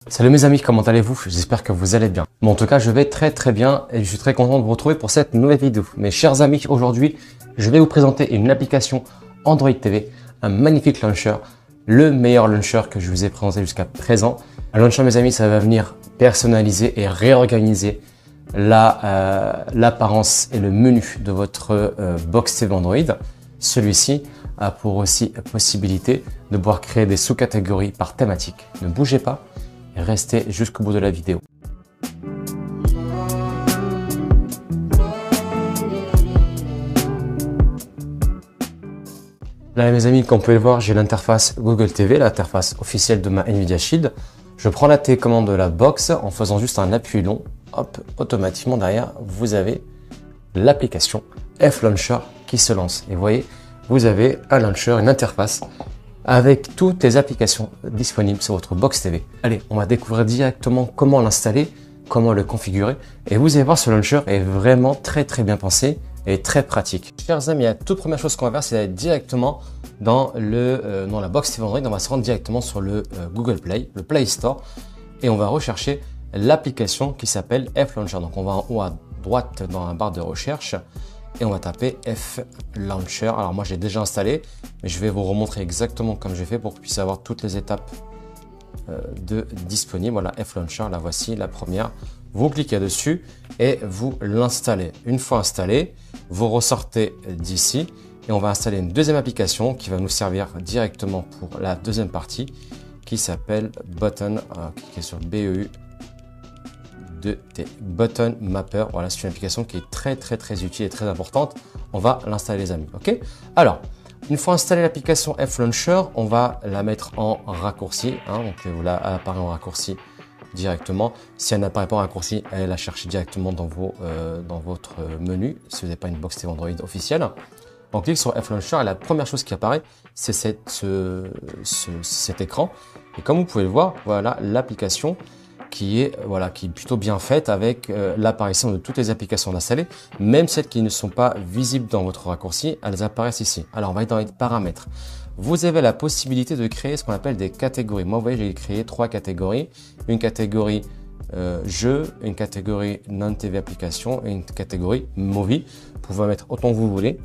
Salut mes amis, comment allez-vous? J'espère que vous allez bien. Bon, en tout cas, je vais très bien et je suis très content de vous retrouver pour cette nouvelle vidéo. Mes chers amis, aujourd'hui, je vais vous présenter une application Android TV, un magnifique launcher, le meilleur launcher que je vous ai présenté jusqu'à présent. Un launcher, mes amis, ça va venir personnaliser et réorganiser l'apparence et le menu de votre box TV Android. Celui-ci a pour aussi possibilité de pouvoir créer des sous-catégories par thématique. Ne bougez pas. Restez jusqu'au bout de la vidéo. Là mes amis, comme vous pouvez le voir, j'ai l'interface Google TV, l'interface officielle de ma Nvidia Shield. Je prends la télécommande de la box en faisant juste un appui long. Hop, automatiquement derrière, vous avez l'application F-Launcher qui se lance. Et vous voyez, vous avez un launcher, une interface avec toutes les applications disponibles sur votre box TV. Allez, on va découvrir directement comment l'installer, comment le configurer. Et vous allez voir, ce launcher est vraiment très bien pensé et très pratique. Chers amis, la toute première chose qu'on va faire, c'est d'aller directement dans la box TV Android. On va se rendre directement sur le Google Play, le Play Store, et on va rechercher l'application qui s'appelle F-Launcher. Donc on va en haut à droite dans la barre de recherche et on va taper F-Launcher. Alors moi j'ai déjà installé, mais je vais vous remontrer exactement comme j'ai fait pour que vous puissiez avoir toutes les étapes disponibles. Voilà, F-Launcher, la voici, la première. Vous cliquez dessus et vous l'installez. Une fois installé, vous ressortez d'ici et on va installer une deuxième application qui va nous servir directement pour la deuxième partie qui s'appelle Button. Cliquez sur BEU. Button Mapper. Voilà, c'est une application qui est très utile et très importante. On va l'installer les amis. Ok. Alors, une fois installé l'application F-Launcher, on va la mettre en raccourci. Donc elle apparaît en raccourci directement. Si elle n'apparaît pas en raccourci, elle la cherche directement dans votre menu. Si vous n'avez pas une box TV Android officielle, on clique sur F-Launcher et la première chose qui apparaît, c'est cet écran. Et comme vous pouvez le voir, voilà l'application qui est plutôt bien faite avec l'apparition de toutes les applications installées, même celles qui ne sont pas visibles dans votre raccourci, elles apparaissent ici. Alors on va aller dans les paramètres. Vous avez la possibilité de créer ce qu'on appelle des catégories. Moi, vous voyez, j'ai créé 3 catégories. Une catégorie jeux, une catégorie non-TV application et une catégorie movie. Vous pouvez mettre autant que vous voulez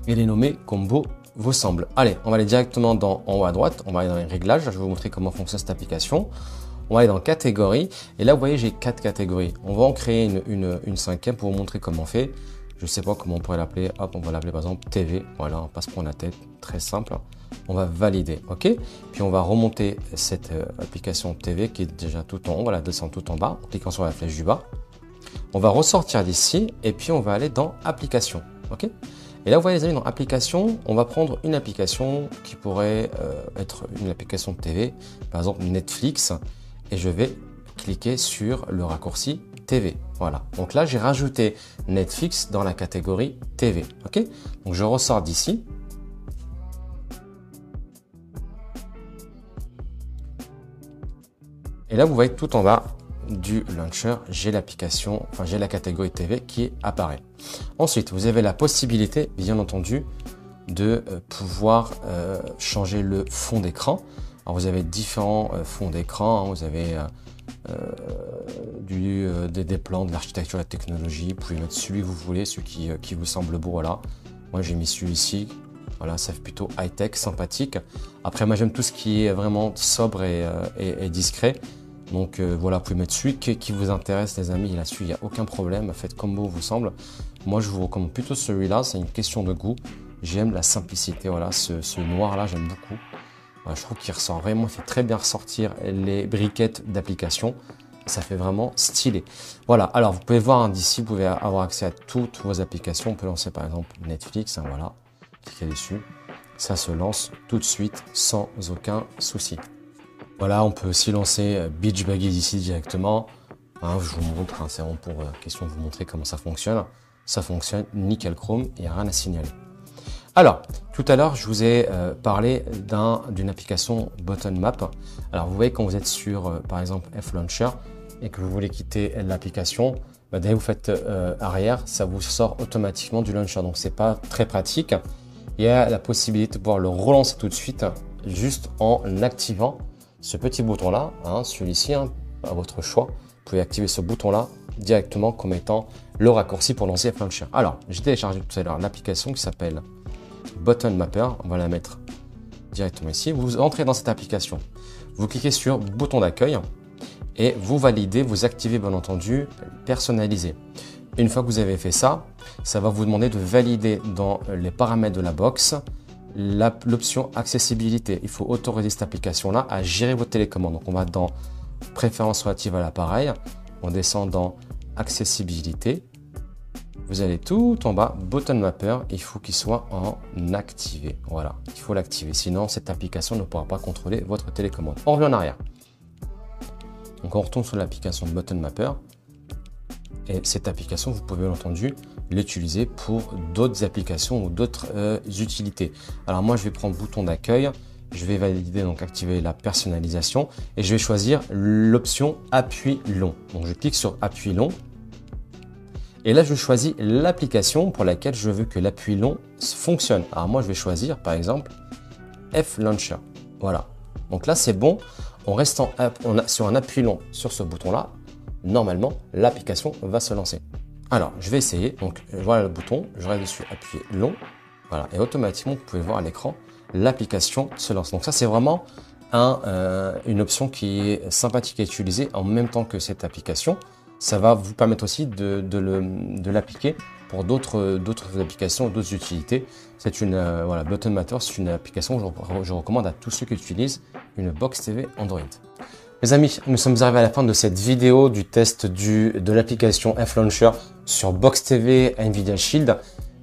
et les nommer comme beau vous semble. Allez, on va aller directement en haut à droite. On va aller dans les réglages. Je vais vous montrer comment fonctionne cette application. On va aller dans catégorie et là vous voyez j'ai 4 catégories. On va en créer une cinquième pour vous montrer comment on fait. Je sais pas comment on pourrait l'appeler. Hop, on va l'appeler par exemple TV. Voilà, on passe pour la tête, très simple. On va valider, ok. Puis on va remonter cette application TV qui est déjà tout en haut. Voilà, descend tout en bas en cliquant sur la flèche du bas. On va ressortir d'ici et puis on va aller dans application, ok. Et là vous voyez les amis, dans application, on va prendre une application qui pourrait être une application de TV, par exemple Netflix. Et je vais cliquer sur le raccourci TV. Voilà. Donc là, j'ai rajouté Netflix dans la catégorie TV. Ok. Donc je ressors d'ici. Et là, vous voyez tout en bas du launcher, j'ai l'application, j'ai la catégorie TV qui apparaît. Ensuite, vous avez la possibilité, bien entendu, de pouvoir changer le fond d'écran. Alors vous avez différents fonds d'écran, vous avez des plans de l'architecture et de la technologie. Vous pouvez mettre celui que vous voulez, celui qui vous semble beau. Voilà. Moi j'ai mis celui-ci. Voilà, ça fait plutôt high-tech, sympathique. Après moi j'aime tout ce qui est vraiment sobre et discret. Donc voilà, vous pouvez mettre celui qui vous intéresse les amis. Là-dessus il n'y a aucun problème. Faites comme beau vous semble. Moi je vous recommande plutôt celui-là. C'est une question de goût. J'aime la simplicité. Voilà, ce noir-là j'aime beaucoup. Je trouve qu'il ressort vraiment, il fait très bien ressortir les briquettes d'application. Ça fait vraiment stylé. Voilà, alors vous pouvez voir d'ici, vous pouvez avoir accès à toutes vos applications. On peut lancer par exemple Netflix, voilà, cliquez dessus. Ça se lance tout de suite sans aucun souci. Voilà, on peut aussi lancer Beach Buggy d'ici directement. Je vous montre, c'est vraiment pour question de vous montrer comment ça fonctionne. Ça fonctionne nickel chrome, il n'y a rien à signaler. Alors, tout à l'heure, je vous ai parlé d'une application Button Map. Alors, vous voyez quand vous êtes sur, par exemple, F-Launcher et que vous voulez quitter l'application, dès que vous faites arrière, ça vous sort automatiquement du launcher. Donc, c'est pas très pratique. Il y a la possibilité de pouvoir le relancer tout de suite juste en activant ce petit bouton-là, hein, celui-ci, hein, à votre choix. Vous pouvez activer ce bouton-là directement comme étant le raccourci pour lancer F-Launcher. Alors, j'ai téléchargé tout à l'heure l'application qui s'appelle Button Mapper. On va la mettre directement ici. Vous entrez dans cette application. Vous cliquez sur bouton d'accueil et vous validez, vous activez bien entendu personnaliser. Une fois que vous avez fait ça, ça va vous demander de valider dans les paramètres de la box l'option accessibilité. Il faut autoriser cette application-là à gérer votre télécommande. Donc on va dans préférences relatives à l'appareil, on descend dans accessibilité. Vous allez tout en bas, Button Mapper, il faut qu'il soit en activé. Voilà, il faut l'activer, sinon cette application ne pourra pas contrôler votre télécommande. On revient en arrière. Donc on retourne sur l'application Button Mapper. Et cette application, vous pouvez bien entendu l'utiliser pour d'autres applications ou d'autres utilités. Alors moi, je vais prendre bouton d'accueil. Je vais valider, donc activer la personnalisation. Et je vais choisir l'option appui long. Donc je clique sur appui long. Et là, je choisis l'application pour laquelle je veux que l'appui long fonctionne. Alors moi, je vais choisir, par exemple, F-Launcher. Voilà. Donc là, c'est bon. En restant sur un appui long sur ce bouton-là, normalement, l'application va se lancer. Alors, je vais essayer. Donc, voilà le bouton. Je reste dessus, appuyer long. Voilà. Et automatiquement, vous pouvez voir à l'écran, l'application se lance. Donc ça, c'est vraiment une option qui est sympathique à utiliser en même temps que cette application. Ça va vous permettre aussi de l'appliquer pour d'autres applications, d'autres utilités. C'est une voilà, Button Mapper, c'est une application que je recommande à tous ceux qui utilisent une Box TV Android. Les amis, nous sommes arrivés à la fin de cette vidéo du test de l'application F-Launcher sur Box TV Nvidia Shield.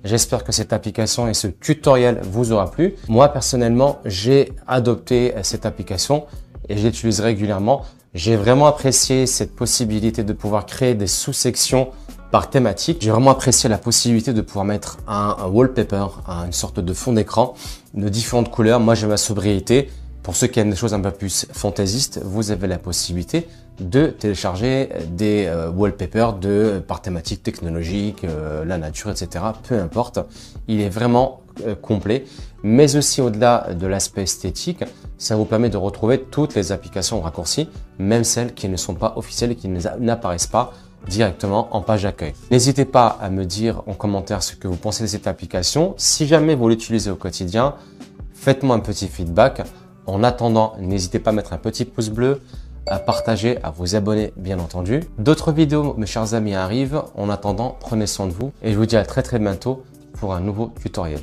J'espère que cette application et ce tutoriel vous aura plu. Moi, personnellement, j'ai adopté cette application et je l'utilise régulièrement. J'ai vraiment apprécié cette possibilité de pouvoir créer des sous-sections par thématique. J'ai vraiment apprécié la possibilité de pouvoir mettre un wallpaper, une sorte de fond d'écran de différentes couleurs. Moi, j'ai ma sobriété. Pour ceux qui aiment des choses un peu plus fantaisistes, vous avez la possibilité de télécharger des wallpapers par thématique technologique, la nature, etc. Peu importe. Il est vraiment complet. Mais aussi au-delà de l'aspect esthétique, ça vous permet de retrouver toutes les applications raccourcies, même celles qui ne sont pas officielles et qui n'apparaissent pas directement en page d'accueil. N'hésitez pas à me dire en commentaire ce que vous pensez de cette application. Si jamais vous l'utilisez au quotidien, faites-moi un petit feedback. En attendant, n'hésitez pas à mettre un petit pouce bleu, à partager, à vous abonner bien entendu. D'autres vidéos, mes chers amis, arrivent. En attendant, prenez soin de vous et je vous dis à très bientôt pour un nouveau tutoriel.